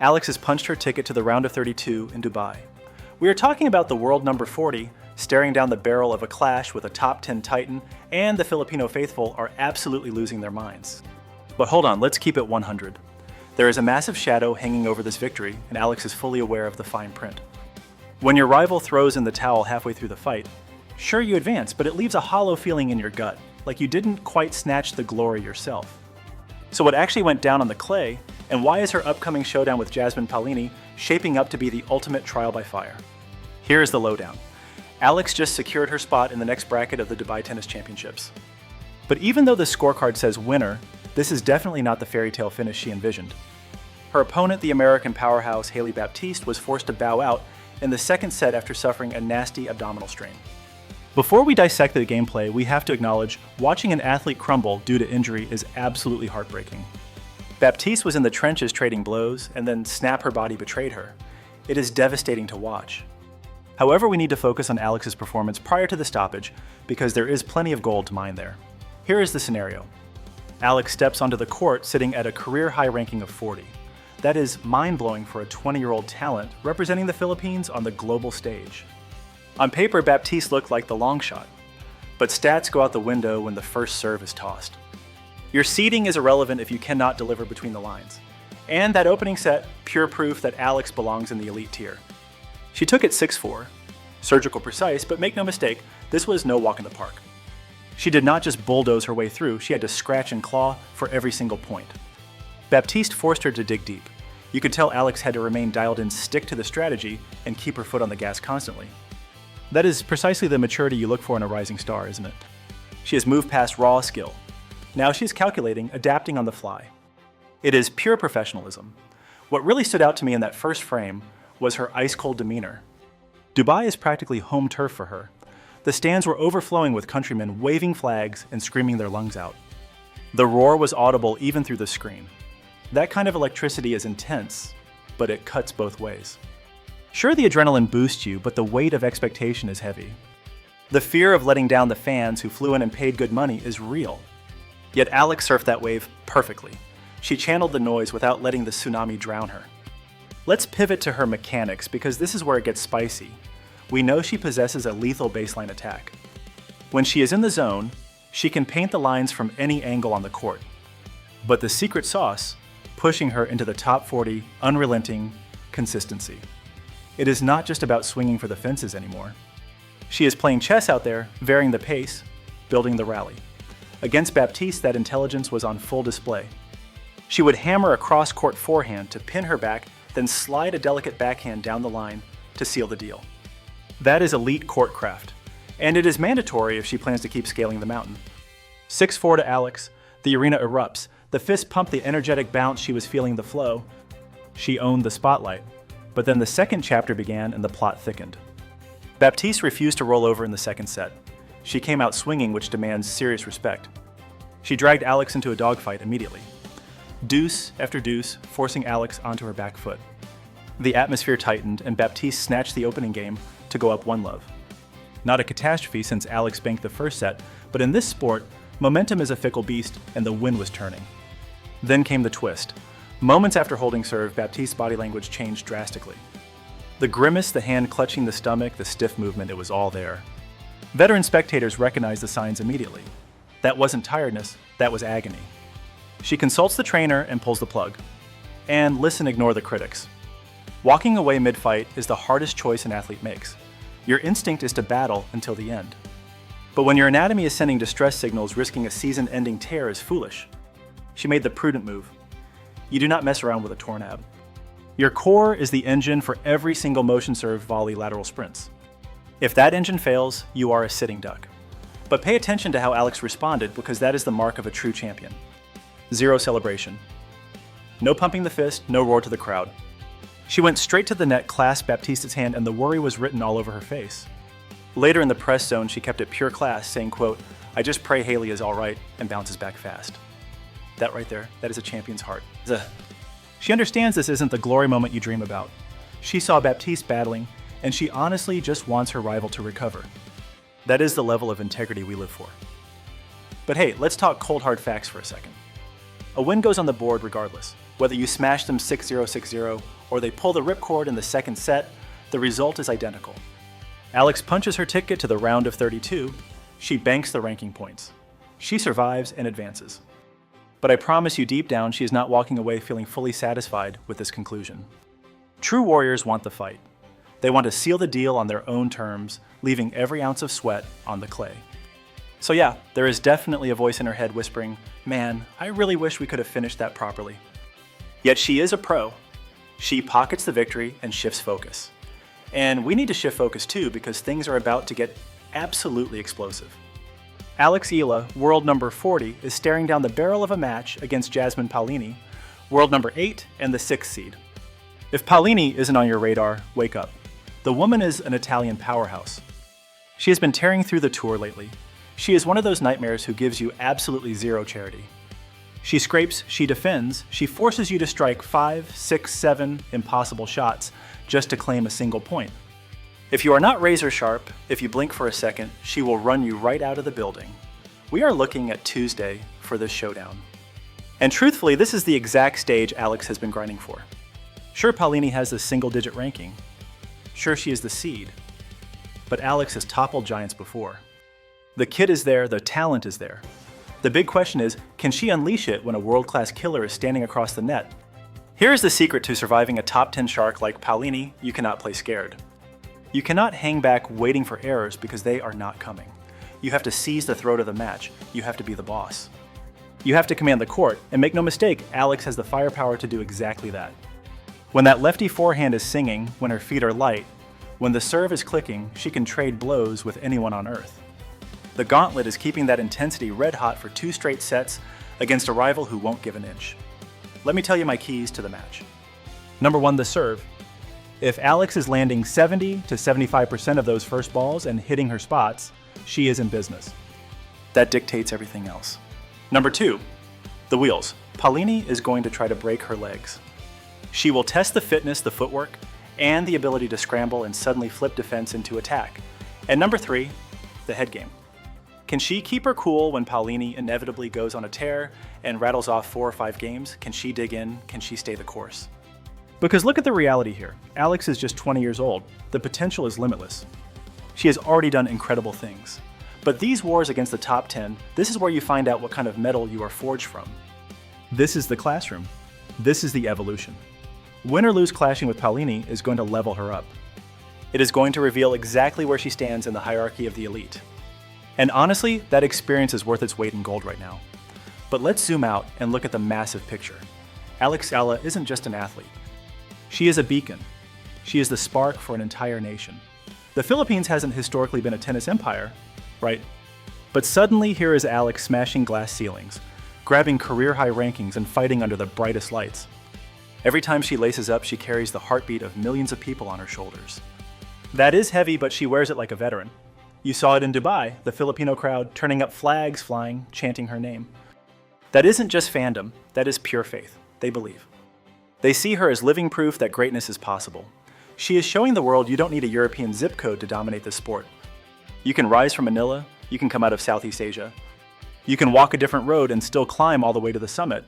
Alex has punched her ticket to the round of 32 in Dubai. We are talking about the world number 40, staring down the barrel of a clash with a top 10 titan, and the Filipino faithful are absolutely losing their minds. But hold on, let's keep it 100. There is a massive shadow hanging over this victory, and Alex is fully aware of the fine print. When your rival throws in the towel halfway through the fight, sure you advance, but it leaves a hollow feeling in your gut, like you didn't quite snatch the glory yourself. So what actually went down on the clay, and why is her upcoming showdown with Jasmine Paolini shaping up to be the ultimate trial by fire? Here is the lowdown. Alex just secured her spot in the next bracket of the Dubai Tennis Championships. But even though the scorecard says winner, this is definitely not the fairy tale finish she envisioned. Her opponent, the American powerhouse Hailey Baptiste, was forced to bow out in the second set after suffering a nasty abdominal strain. Before we dissect the gameplay, we have to acknowledge watching an athlete crumble due to injury is absolutely heartbreaking. Baptiste was in the trenches trading blows, and then snap her body betrayed her. It is devastating to watch. However, we need to focus on Alex's performance prior to the stoppage because there is plenty of gold to mine there. Here is the scenario. Alex steps onto the court sitting at a career high ranking of 40. That is mind-blowing for a 20-year-old talent representing the Philippines on the global stage. On paper, Baptiste looked like the long shot, but stats go out the window when the first serve is tossed. Your seeding is irrelevant if you cannot deliver between the lines. And that opening set, pure proof that Alex belongs in the elite tier. She took it 6-4, surgical precise, but make no mistake, this was no walk in the park. She did not just bulldoze her way through, she had to scratch and claw for every single point. Baptiste forced her to dig deep. You could tell Alex had to remain dialed in, stick to the strategy, and keep her foot on the gas constantly. That is precisely the maturity you look for in a rising star, isn't it? She has moved past raw skill. Now she's calculating, adapting on the fly. It is pure professionalism. What really stood out to me in that first frame was her ice-cold demeanor. Dubai is practically home turf for her. The stands were overflowing with countrymen waving flags and screaming their lungs out. The roar was audible even through the screen. That kind of electricity is intense, but it cuts both ways. Sure, the adrenaline boosts you, but the weight of expectation is heavy. The fear of letting down the fans who flew in and paid good money is real. Yet Alex surfed that wave perfectly. She channeled the noise without letting the tsunami drown her. Let's pivot to her mechanics because this is where it gets spicy. We know she possesses a lethal baseline attack. When she is in the zone, she can paint the lines from any angle on the court. But the secret sauce, pushing her into the top 40, unrelenting consistency. It is not just about swinging for the fences anymore. She is playing chess out there, varying the pace, building the rally. Against Baptiste, that intelligence was on full display. She would hammer a cross-court forehand to pin her back, then slide a delicate backhand down the line to seal the deal. That is elite court craft, and it is mandatory if she plans to keep scaling the mountain. 6-4 to Alex, the arena erupts. The fist pumped the energetic bounce she was feeling the flow. She owned the spotlight. But then the second chapter began and the plot thickened. Baptiste refused to roll over in the second set. She came out swinging, which demands serious respect. She dragged Alex into a dogfight immediately. Deuce after deuce, forcing Alex onto her back foot. The atmosphere tightened and Baptiste snatched the opening game to go up 1-love. Not a catastrophe since Alex banked the first set, but in this sport, momentum is a fickle beast and the wind was turning. Then came the twist. Moments after holding serve, Baptiste's body language changed drastically. The grimace, the hand clutching the stomach, the stiff movement, it was all there. Veteran spectators recognized the signs immediately. That wasn't tiredness, that was agony. She consults the trainer and pulls the plug. And listen, ignore the critics. Walking away mid-fight is the hardest choice an athlete makes. Your instinct is to battle until the end. But when your anatomy is sending distress signals, risking a season-ending tear is foolish. She made the prudent move. You do not mess around with a torn ab. Your core is the engine for every single motion serve, volley, lateral sprints. If that engine fails, you are a sitting duck. But pay attention to how Alex responded because that is the mark of a true champion. Zero celebration. No pumping the fist, no roar to the crowd. She went straight to the net, clasped Baptiste's hand, and the worry was written all over her face. Later in the press zone, she kept it pure class, saying, quote, "I just pray Hailey is all right," and bounces back fast. That right there, that is a champion's heart. She understands this isn't the glory moment you dream about. She saw Baptiste battling, and she honestly just wants her rival to recover. That is the level of integrity we live for. But hey, let's talk cold hard facts for a second. A win goes on the board regardless. Whether you smash them 6-0, 6-0, or they pull the ripcord in the second set, the result is identical. Alex punches her ticket to the round of 32. She banks the ranking points. She survives and advances. But I promise you deep down, she is not walking away feeling fully satisfied with this conclusion. True warriors want the fight. They want to seal the deal on their own terms, leaving every ounce of sweat on the clay. So yeah, there is definitely a voice in her head whispering, "Man, I really wish we could have finished that properly." Yet she is a pro. She pockets the victory and shifts focus. And we need to shift focus too, because things are about to get absolutely explosive. Alex Eala, world number 40, is staring down the barrel of a match against Jasmine Paolini, world number 8 and the 6th seed. If Paolini isn't on your radar, wake up. The woman is an Italian powerhouse. She has been tearing through the tour lately. She is one of those nightmares who gives you absolutely zero charity. She scrapes, she defends, she forces you to strike 5, 6, 7 impossible shots just to claim a single point. If you are not razor sharp, if you blink for a second, she will run you right out of the building. We are looking at Tuesday for this showdown. And truthfully, this is the exact stage Alex has been grinding for. Sure, Paolini has the single-digit ranking. Sure, she is the seed. But Alex has toppled giants before. The kid is there, the talent is there. The big question is, can she unleash it when a world-class killer is standing across the net? Here is the secret to surviving a top 10 shark like Paolini: you cannot play scared. You cannot hang back waiting for errors because they are not coming. You have to seize the throat of the match. You have to be the boss. You have to command the court, and make no mistake, Alex has the firepower to do exactly that. When that lefty forehand is singing, when her feet are light, when the serve is clicking, she can trade blows with anyone on earth. The gauntlet is keeping that intensity red hot for 2 straight sets against a rival who won't give an inch. Let me tell you my keys to the match. Number 1, the serve. If Alex is landing 70 to 75% of those first balls and hitting her spots, she is in business. That dictates everything else. Number 2, the wheels. Paolini is going to try to break her legs. She will test the fitness, the footwork, and the ability to scramble and suddenly flip defense into attack. And number 3, the head game. Can she keep her cool when Paolini inevitably goes on a tear and rattles off 4 or 5 games? Can she dig in? Can she stay the course? Because look at the reality here. Alex is just 20 years old. The potential is limitless. She has already done incredible things. But these wars against the top 10, this is where you find out what kind of metal you are forged from. This is the classroom. This is the evolution. Win or lose clashing with Paolini is going to level her up. It is going to reveal exactly where she stands in the hierarchy of the elite. And honestly, that experience is worth its weight in gold right now. But let's zoom out and look at the massive picture. Alex Eala isn't just an athlete. She is a beacon. She is the spark for an entire nation. The Philippines hasn't historically been a tennis empire, right? But suddenly here is Alex smashing glass ceilings, grabbing career-high rankings and fighting under the brightest lights. Every time she laces up, she carries the heartbeat of millions of people on her shoulders. That is heavy, but she wears it like a veteran. You saw it in Dubai, the Filipino crowd turning up, flags flying, chanting her name. That isn't just fandom, that is pure faith. They believe. They see her as living proof that greatness is possible. She is showing the world you don't need a European zip code to dominate this sport. You can rise from Manila, you can come out of Southeast Asia. You can walk a different road and still climb all the way to the summit,